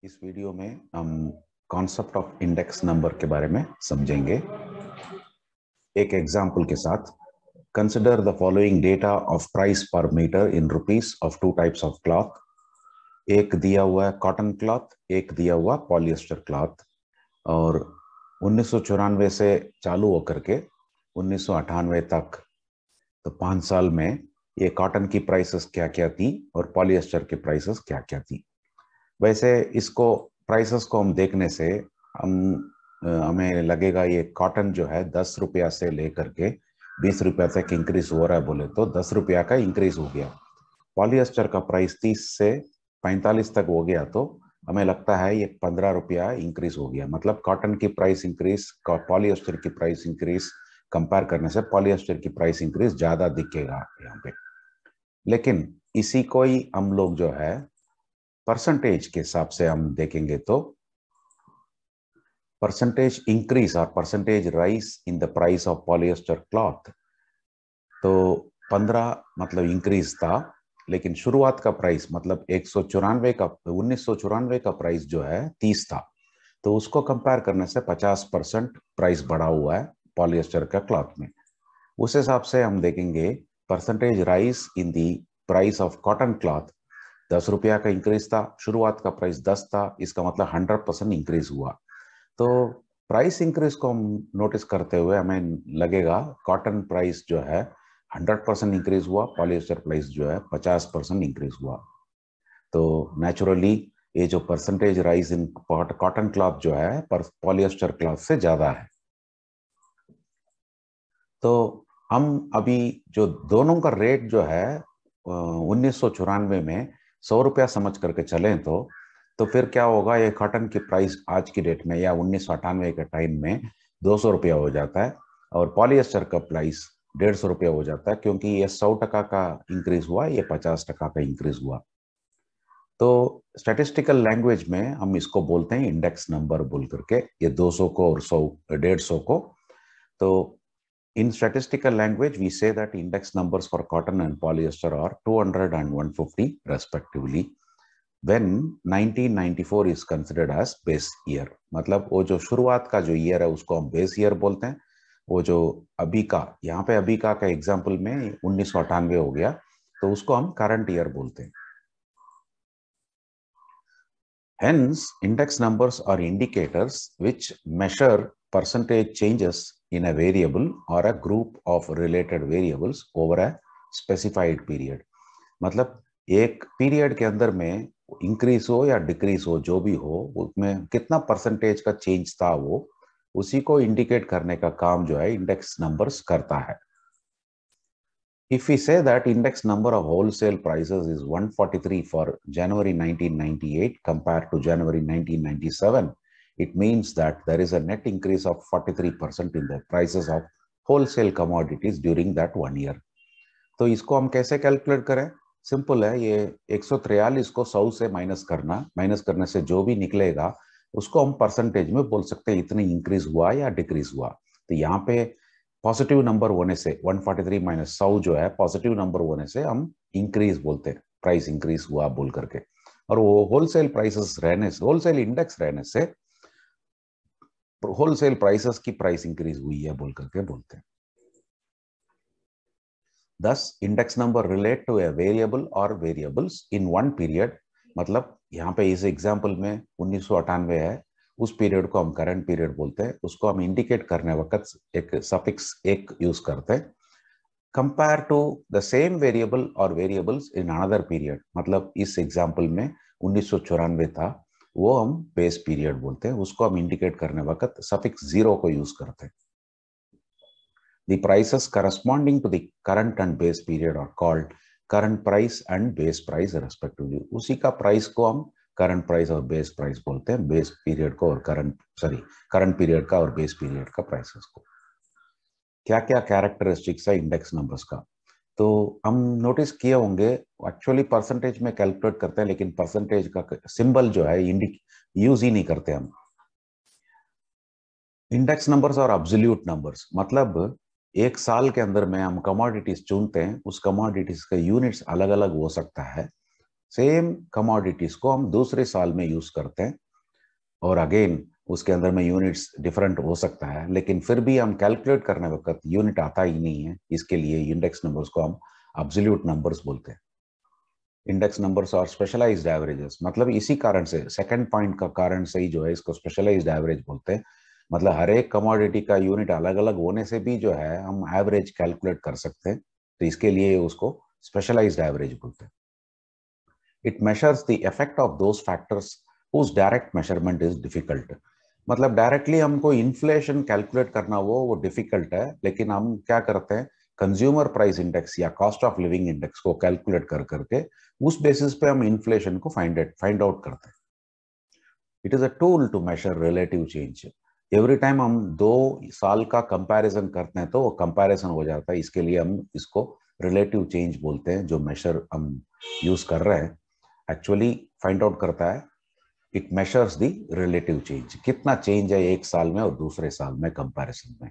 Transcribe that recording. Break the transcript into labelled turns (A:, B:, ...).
A: इस वीडियो में हम कॉन्सेप्ट ऑफ इंडेक्स नंबर के बारे में समझेंगे एक एग्जाम्पल के साथ। Consider the following data of price per metre in rupees of two types of cloth. एक दिया हुआ है कॉटन क्लॉथ, एक दिया हुआ पॉलिएस्टर क्लॉथ। और 1994 से चालू होकर के 1998 तक, तो 5 साल में ये कॉटन की प्राइसेस क्या क्या थी और पॉलिएस्टर की प्राइसेस क्या क्या थी। वैसे इसको प्राइसेस को हम देखने से हमें लगेगा ये कॉटन जो है 10 रुपया से लेकर के 20 रुपया तक इंक्रीज हो रहा है, बोले तो 10 रुपया का इंक्रीज हो गया। पॉलिएस्टर का प्राइस 30 से 45 तक हो गया, तो हमें लगता है ये 15 रुपया इंक्रीज हो गया। मतलब कॉटन की प्राइस इंक्रीज, पॉलिएस्टर की प्राइस इंक्रीज कंपेयर करने से पॉलिएस्टर की प्राइस इंक्रीज ज्यादा दिखेगा यहाँ पे। लेकिन इसी को ही हम लोग जो है परसेंटेज के हिसाब से हम देखेंगे तो परसेंटेज इंक्रीज और percentage rise in the price of polyester cloth, तो 15 मतलब इंक्रीज था। लेकिन शुरुआत का प्राइस मतलब 1994 का प्राइस जो है 30 था, तो उसको कंपेयर करने से 50% प्राइस बढ़ा हुआ है पॉलिएस्टर का क्लॉथ में। उस हिसाब से हम देखेंगे percentage rise in the price of cotton cloth. 10 रुपया का इंक्रीज था, शुरुआत का प्राइस 10 था, इसका मतलब 100% इंक्रीज हुआ। तो प्राइस इंक्रीज को हम नोटिस करते हुए हमें लगेगा कॉटन प्राइस जो है 100% इंक्रीज हुआ, पॉलिएस्टर प्राइस जो है 50% इंक्रीज हुआ। तो नेचुरली ये जो percentage rise in cotton cloth जो है पॉलिएस्टर क्लॉथ से ज्यादा है। तो हम अभी जो दोनों का रेट जो है 1994 में 100 रुपया समझ करके चलें, तो फिर क्या होगा, ये कॉटन की प्राइस आज की डेट में या 1998 के टाइम में 200 रुपया हो जाता है और पॉलिएस्टर का प्राइस 150 रुपया हो जाता है, क्योंकि ये 100% का इंक्रीज हुआ, ये 50% का इंक्रीज हुआ। तो स्टैटिस्टिकल लैंग्वेज में हम इसको बोलते हैं इंडेक्स नंबर बोल करके, ये 200 को और 100 150 को। तो in statistical language, we say that index numbers for cotton and polyester are 200 and 150 respectively, when 1994 is considered as base year। मतलब वो जो शुरुआत का जो ईयर है उसको हम बेस ईयर बोलते हैं। वो जो अभी का, यहाँ पे अभी का एग्जाम्पल में 1998 हो गया, तो उसको हम करंट ईयर बोलते हैं। Hence, index numbers are indicators which measure percentage changes in a variable or a group of related variables over a specified period। मतलब एक पीरियड के अंदर में इंक्रीज हो या डिक्रीज हो, जो भी हो, उसमें कितना परसेंटेज का चेंज था, वो उसी को इंडिकेट करने का काम जो है इंडेक्स नंबर्स करता है। If we say that index number of wholesale prices is 143 for January 1998 compared to January 1997, it means that there is a net increase of 43% in the prices of wholesale commodities during that 1 year। तो इसको हम कैसे calculate करें? Simple है, ये 143 को 100 से minus करना, माइनस करने से जो भी निकलेगा उसको हम परसेंटेज में बोल सकते हैं इतनी इंक्रीज हुआ या डिक्रीज हुआ। तो यहाँ पे पॉजिटिव नंबर होने से 143 माइनस 100 जो है पॉजिटिव नंबर होने से हम इंक्रीज बोलते हैं, प्राइस इंक्रीज हुआ बोल करके। और वो होलसेल प्राइसेस रहने से, होलसेल इंडेक्स रहने से होलसेल प्राइसेस की प्राइस इंक्रीज हुई है बोल करके बोलते हैं। Thus, index number relate to a variable or variables in one period। मतलब यहाँ पे इस एग्जाम्पल में 1998 है, उस पीरियड को हम करंट पीरियड बोलते हैं। उसको हम इंडिकेट करने वक्त एक सफिक्स एक यूज करते हैं। Compare to the same variable और वेरिएबल्स इन अनदर पीरियड। मतलब इस एग्जाम्पल में 1994 था, वो हम बेस पीरियड बोलते हैं, उसको हम इंडिकेट करने वक्त सफिक्स 0 को यूज करते हैं। The prices corresponding to the current and base period are called current price and base price respectively। उसी का प्राइस को हम करंट प्राइस और बेस प्राइस बोलते हैं, बेस पीरियड को और करंट पीरियड का और बेस पीरियड का प्राइसेस को। क्या क्या कैरेक्टरिस्टिक्स है इंडेक्स नंबर्स का? तो हम नोटिस किए होंगे, एक्चुअली परसेंटेज में कैलकुलेट करते हैं, लेकिन परसेंटेज का सिंबल जो है यूज ही नहीं करते हम। इंडेक्स नंबर्स और एब्सोल्यूट नंबर्स, मतलब एक साल के अंदर में हम कमोडिटीज चुनते हैं, उस कमोडिटीज का यूनिट्स अलग अलग हो सकता है। सेम कमोडिटीज को हम दूसरे साल में यूज करते हैं, और अगेन उसके अंदर में यूनिट्स डिफरेंट हो सकता है, लेकिन फिर भी हम कैलकुलेट करने वक्त यूनिट आता ही नहीं है, इसके लिए इंडेक्स नंबर्स को हम एब्सोल्यूट नंबर्स बोलते हैं। इंडेक्स नंबर्स और स्पेशलाइज्ड एवरेजेस, मतलब इसी कारण से, सेकंड पॉइंट का कारण से ही जो है इसको स्पेशलाइज्ड एवरेज बोलते हैं। मतलब हर एक कमोडिटी का यूनिट अलग अलग होने से भी जो है हम एवरेज कैलकुलेट कर सकते हैं, तो इसके लिए उसको स्पेशलाइज्ड एवरेज बोलते हैं। It measures the effect of those factors whose direct measurement is difficult. मतलब डायरेक्टली हमको इन्फ्लेशन कैलकुलेट करना वो डिफिकल्ट है, लेकिन हम क्या करते हैं, कंज्यूमर प्राइस इंडेक्स या कॉस्ट ऑफ लिविंग इंडेक्स को कैलकुलेट कर करके उस बेसिस पे हम इन्फ्लेशन को फाइंड आउट करते हैं। It is a tool to measure relative change. Every time हम 2 साल का कंपैरिजन करते हैं तो वो कंपैरिजन हो जाता है, इसके लिए हम इसको रिलेटिव चेंज बोलते हैं। जो मेजर हम यूज कर रहे हैं एक्चुअली फाइंड आउट करता है, it measures the relative change, कितना चेंज है एक साल में और दूसरे साल में कंपैरिजन में।